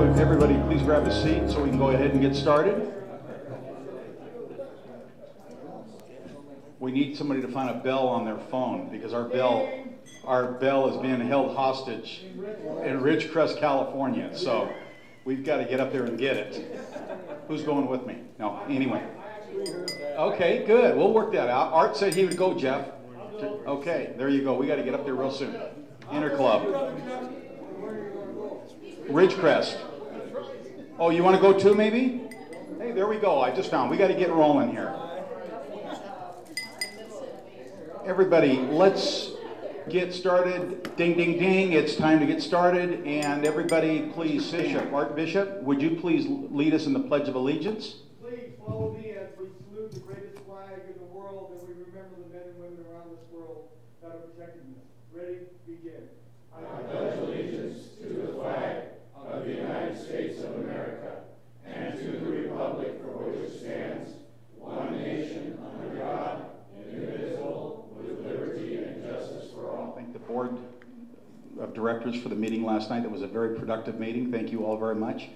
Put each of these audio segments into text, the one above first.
Would everybody please grab a seat so we can go ahead and get started? We need somebody to find a bell on their phone because our bell is being held hostage in Ridgecrest, California. So we've got to get up there and get it. Who's going with me? No, anyway. Okay, good. We'll work that out. Art said he would go, Jeff. Okay, there you go. We got to get up there real soon. Interclub. Ridgecrest. Oh, you want to go too, maybe? Hey, there we go. I just found. We got to get rolling here. Everybody, let's get started. Ding, ding, ding. It's time to get started. And everybody, please, Archbishop, would you please lead us in the Pledge of Allegiance? Please follow me as we salute the greatest flag in the world and we remember the men and women around this world that are protecting us. Ready? Begin. I pledge allegiance to the flag of the United States of America and to the republic for which it stands, one nation under God, indivisible, with liberty and justice for all. Thank the board of directors for the meeting last night. That was a very productive meeting. Thank you all very much.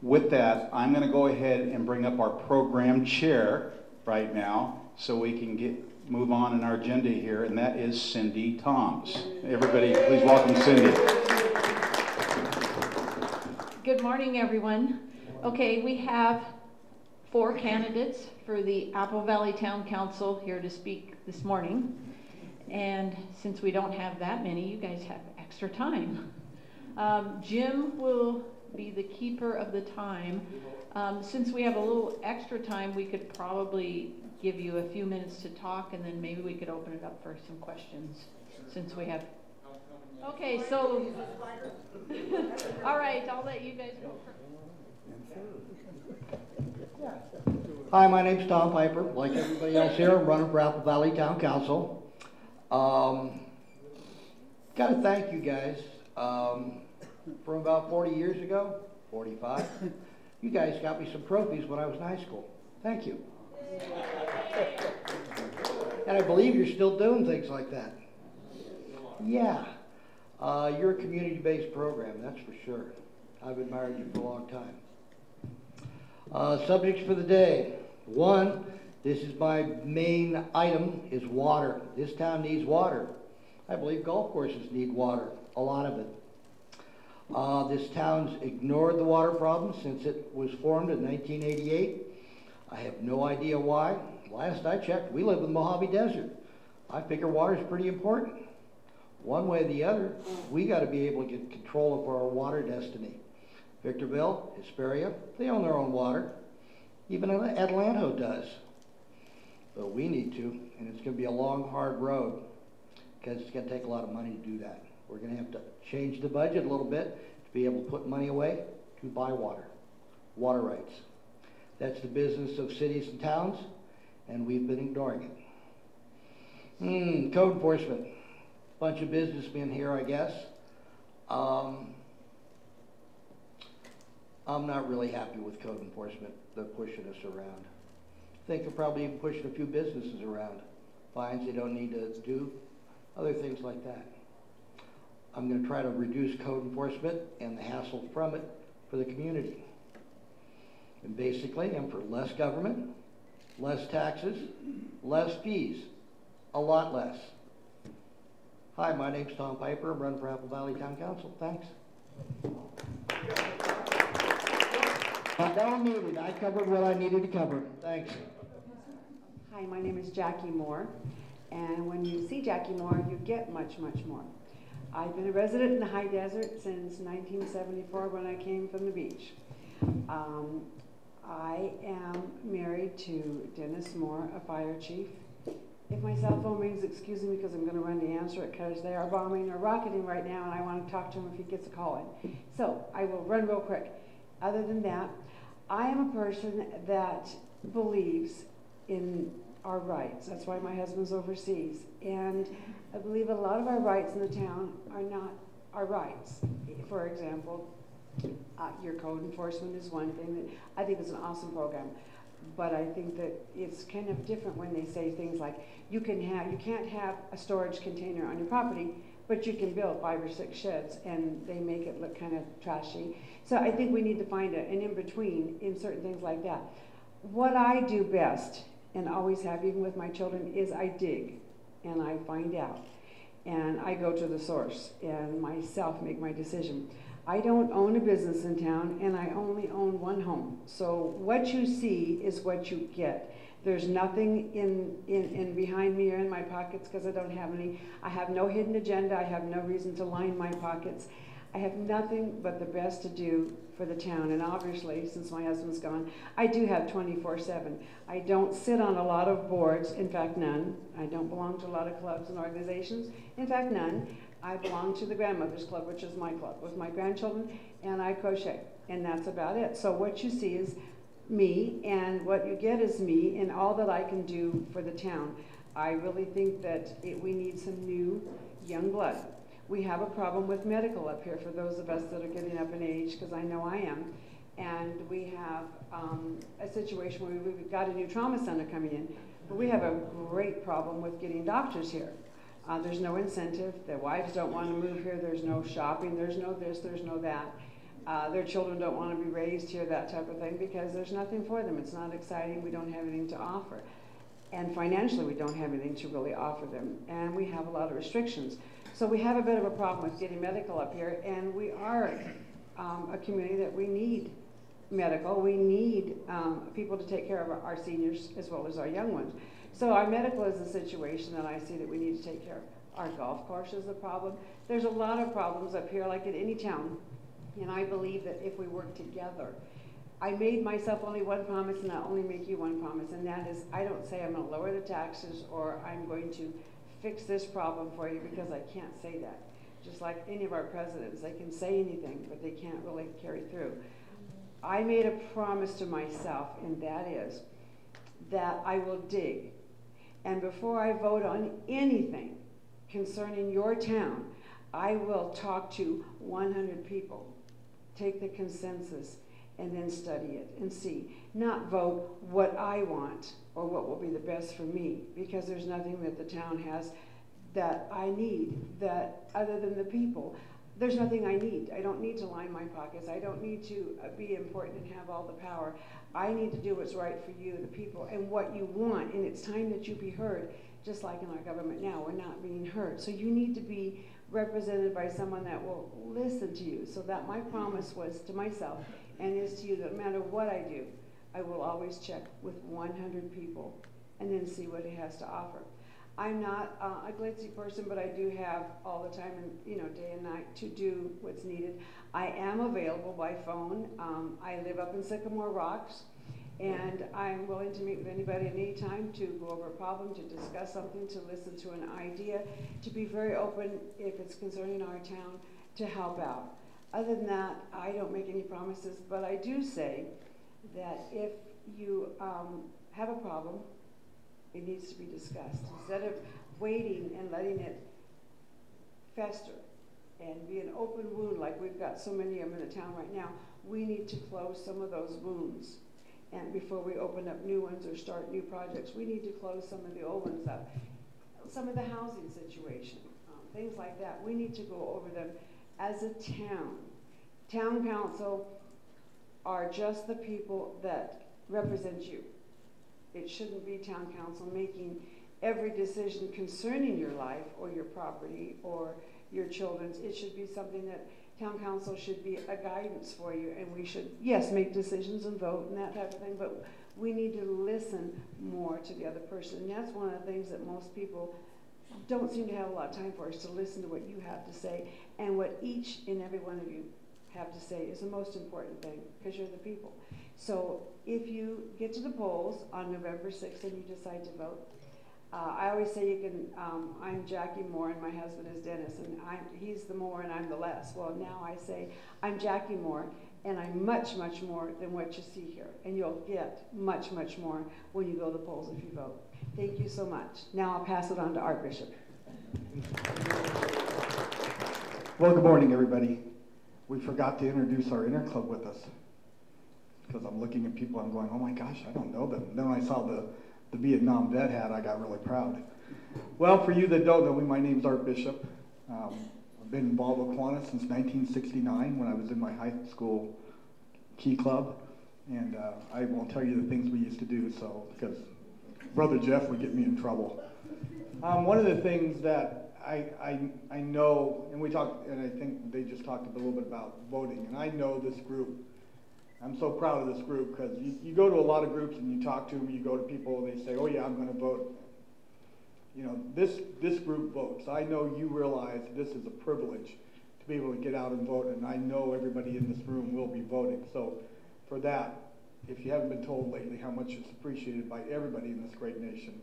With that, I'm going to go ahead and bring up our program chair right now so we can move on in our agenda here, and that is Cindy Toms. Everybody, please welcome Cindy. Good morning, everyone. Okay, we have 4 candidates for the Apple Valley Town Council here to speak this morning. And since we don't have that many, you guys have extra time. Jim will be the keeper of the time. Since we have a little extra time, we could probably give you a few minutes to talk, and then maybe we could open it up for some questions since we have. Okay, so all right, I'll let you guys go first. Hi, my name's Tom Piper. Like everybody else here, I'm running for Apple Valley Town Council. Got to thank you guys. From about 40 years ago, 45, you guys got me some trophies when I was in high school. Thank you. And I believe you're still doing things like that. Yeah. You're a community-based program, that's for sure. I've admired you for a long time. Subjects for the day. 1, this is my main item, is water. This town needs water. I believe golf courses need water, a lot of it. This town's ignored the water problem since it was formed in 1988. I have no idea why. Last I checked, we live in the Mojave Desert. I figure water is pretty important. One way or the other, we got to be able to get control of our water destiny. Victorville, Hesperia, they own their own water. Even Adelanto does. But we need to, and it's going to be a long, hard road because it's going to take a lot of money to do that. We're going to have to change the budget a little bit to be able to put money away to buy water rights. That's the business of cities and towns, and we've been ignoring it. Code enforcement. Bunch of businessmen here, I guess. I'm not really happy with code enforcement. They're pushing us around. I think they're probably even pushing a few businesses around. Fines they don't need to do, other things like that. I'm going to try to reduce code enforcement and the hassle from it for the community. And basically, I'm for less government, less taxes, less fees, a lot less. Hi, my name's Tom Piper. I'm running for Apple Valley Town Council. Thanks. I don't need it. I covered what I needed to cover. Thanks. Hi, my name is Jackie Moore. And when you see Jackie Moore, you get much, much more. I've been a resident in the high desert since 1974 when I came from the beach. I am married to Dennis Moore, a fire chief. If my cell phone rings, excuse me because I'm going to run to answer it because they are bombing or rocketing right now and I want to talk to him if he gets a call in. So I will run real quick. Other than that, I am a person that believes in our rights. That's why my husband's overseas. And I believe a lot of our rights in the town are not our rights. For example, your code enforcement is one thing that I think is an awesome program. But I think that it's kind of different when they say things like you can't have a storage container on your property, but you can build 5 or 6 sheds and they make it look kind of trashy. So I think we need to find an in-between in certain things like that. What I do best, and always have, even with my children, is I dig and I find out. And I go to the source and myself make my decision. I don't own a business in town, and I only own 1 home. So what you see is what you get. There's nothing in behind me or in my pockets because I don't have any. I have no hidden agenda. I have no reason to line my pockets. I have nothing but the best to do for the town. And obviously, since my husband's gone, I do have 24/7. I don't sit on a lot of boards, in fact, none. I don't belong to a lot of clubs and organizations, in fact, none. I belong to the Grandmother's Club, which is my club with my grandchildren, and I crochet, and that's about it. So what you see is me, and what you get is me and all that I can do for the town. I really think that we need some new young blood. We have a problem with medical up here for those of us that are getting up in age, because I know I am. And we have a situation where we've got a new trauma center coming in, but we have a great problem with getting doctors here. There's no incentive. Their wives don't want to move here. There's no shopping. There's no this. There's no that. Their children don't want to be raised here, that type of thing, because there's nothing for them. It's not exciting. We don't have anything to offer. And financially, we don't have anything to really offer them. And we have a lot of restrictions. So we have a bit of a problem with getting medical up here. And we are a community that we need medical. We need people to take care of our seniors as well as our young ones. So our medical is a situation that I see that we need to take care of. Our golf course is a problem. There's a lot of problems up here, like in any town. And I believe that if we work together, I made myself only 1 promise, and I'll only make you 1 promise, and that is I don't say I'm going to lower the taxes or I'm going to fix this problem for you, because I can't say that. Just like any of our presidents, they can say anything, but they can't really carry through. I made a promise to myself, and that is that I will dig. And before I vote on anything concerning your town, I will talk to 100 people, take the consensus, and then study it and see. Not vote what I want or what will be the best for me, because there's nothing that the town has that I need, that other than the people. There's nothing I need. I don't need to line my pockets. I don't need to be important and have all the power. I need to do what's right for you, the people, and what you want. And it's time that you be heard, just like in our government now. We're not being heard. So you need to be represented by someone that will listen to you. So that my promise was to myself and is to you, that no matter what I do, I will always check with 100 people and then see what it has to offer. I'm not a glitzy person, but I do have all the time, and day and night, to do what's needed. I am available by phone. I live up in Sycamore Rocks, and I'm willing to meet with anybody at any time to go over a problem, to discuss something, to listen to an idea, to be very open if it's concerning our town, to help out. Other than that, I don't make any promises, but I do say that if you have a problem, it needs to be discussed. Instead of waiting and letting it fester and be an open wound like we've got so many of them in the town right now, we need to close some of those wounds. And before we open up new ones or start new projects, we need to close some of the old ones up. Some of the housing situation, things like that. We need to go over them as a town. Town council are just the people that represent you. It shouldn't be town council making every decision concerning your life or your property or your children's. It should be something that town council should be a guidance for you, and we should, yes, make decisions and vote and that type of thing, but we need to listen more to the other person. And that's one of the things that most people don't seem to have a lot of time for, is to listen to what you have to say, and what each and every one of you have to say is the most important thing, because you're the people. So if you get to the polls on November 6th and you decide to vote, I always say you can, I'm Jackie Moore and my husband is Dennis, and he's the more and I'm the less. Well, now I say I'm Jackie Moore and I'm much, much more than what you see here. And you'll get much, much more when you go to the polls if you vote. Thank you so much. Now I'll pass it on to our bishop. Well, good morning, everybody. We forgot to introduce our inner club with us, because I'm looking at people, I'm going, oh my gosh, I don't know them. And then when I saw the Vietnam vet hat, I got really proud. Well, for you that don't know me, my name's Art Bishop. I've been involved with Kiwanis since 1969 when I was in my high school key club, and I won't tell you the things we used to do, so because Brother Jeff would get me in trouble. One of the things that I know, and we talked, and I think they just talked a little bit about voting, and I know this group. I'm so proud of this group because you go to a lot of groups and you talk to them, you go to people and they say, oh yeah, I'm going to vote. You know, this group votes. I know you realize this is a privilege to be able to get out and vote, and I know everybody in this room will be voting. So for that, if you haven't been told lately how much it's appreciated by everybody in this great nation,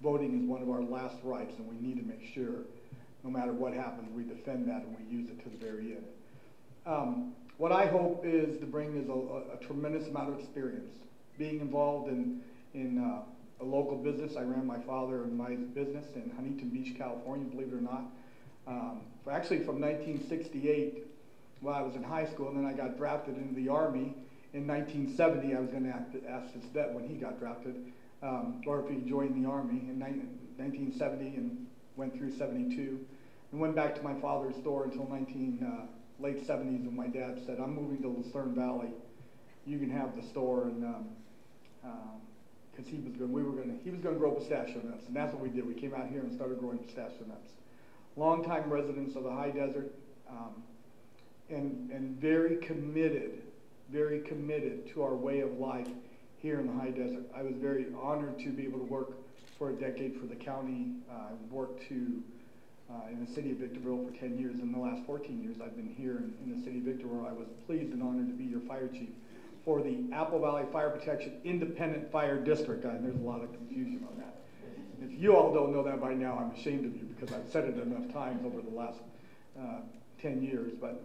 voting is one of our last rights, and we need to make sure, no matter what happens, we defend that and we use it to the very end. What I hope is to bring is a tremendous amount of experience. Being involved in a local business, I ran my father and my business in Huntington Beach, California, believe it or not. Actually from 1968, while I was in high school, and then I got drafted into the Army. In 1970, I was going to ask this vet when he got drafted, or if he joined the Army in 1970 and went through 72. And went back to my father's store until late 70s when my dad said, I'm moving to Lucerne Valley. You can have the store, and because he was going to grow pistachio nuts, and that's what we did. We came out here and started growing pistachio nuts. Longtime residents of the high desert, and very committed to our way of life here in the high desert. I was very honored to be able to work for a decade for the county. I worked in the city of Victorville for 10 years. In the last 14 years, I've been here in the city of Victorville. I was pleased and honored to be your fire chief for the Apple Valley Fire Protection Independent Fire District. And there's a lot of confusion on that. If you all don't know that by now, I'm ashamed of you because I've said it enough times over the last 10 years. But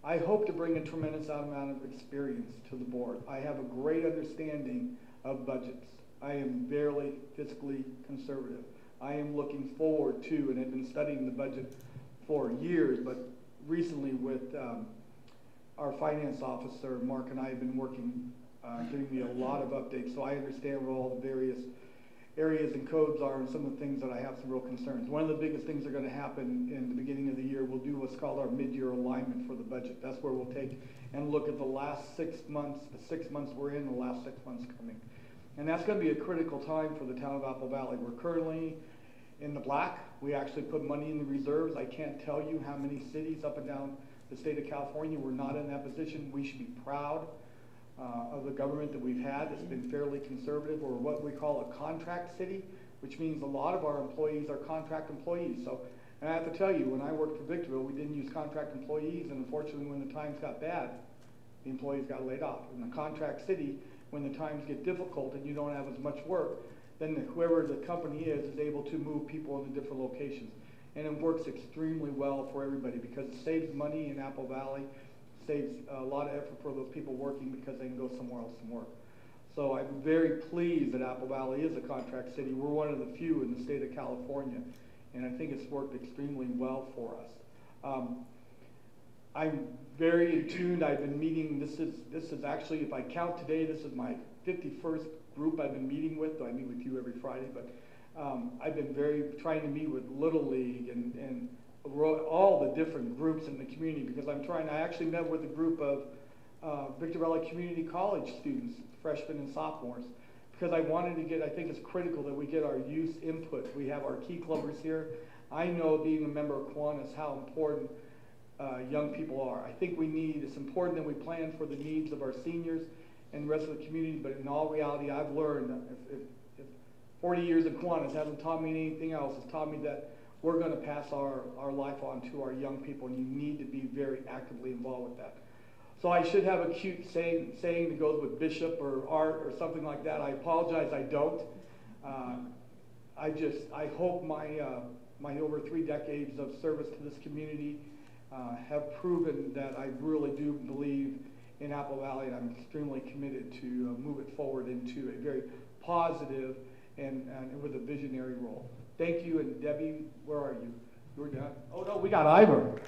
I hope to bring a tremendous amount of experience to the board. I have a great understanding of budgets. I am barely fiscally conservative. I am looking forward to, and I've been studying the budget for years, but recently with our finance officer, Mark, and I have been working, giving me a lot of updates, so I understand where all the various areas and codes are and some of the things that I have some real concerns. One of the biggest things that are going to happen in the beginning of the year, we'll do what's called our mid-year alignment for the budget. That's where we'll take and look at the last 6 months, the 6 months we're in, the last 6 months coming. And that's going to be a critical time for the town of Apple Valley. We're currently in the black. We actually put money in the reserves. I can't tell you how many cities up and down the state of California were not in that position. We should be proud of the government that we've had. It's been fairly conservative, or what we call a contract city, which means a lot of our employees are contract employees. So, and I have to tell you, when I worked for Victorville, we didn't use contract employees, and unfortunately when the times got bad, the employees got laid off. In the contract city, when the times get difficult and you don't have as much work, then whoever the company is able to move people into different locations. And it works extremely well for everybody because it saves money in Apple Valley, saves a lot of effort for those people working because they can go somewhere else and work. So I'm very pleased that Apple Valley is a contract city. We're one of the few in the state of California, and I think it's worked extremely well for us. I'm very in tune. I've been meeting, this is actually, if I count today, this is my 51st group I've been meeting with, though I meet with you every Friday, but I've been trying to meet with Little League and all the different groups in the community because I actually met with a group of Victor Valley Community College students, freshmen and sophomores, because I wanted to get, I think it's critical that we get our youth input. We have our key clubbers here. I know being a member of Kiwanis how important young people are. I think it's important that we plan for the needs of our seniors and the rest of the community, but in all reality, I've learned, if 40 years in Kiwanis hasn't taught me anything else, it's taught me that we're going to pass our life on to our young people, and you need to be very actively involved with that. So I should have a cute saying that goes with Bishop or Art or something like that. I apologize, I don't. I hope my over 3 decades of service to this community have proven that I really do believe in Apple Valley, and I'm extremely committed to move it forward into a very positive and with a visionary role. Thank you, and Debbie, where are you? You're done. Oh no, we got Iver.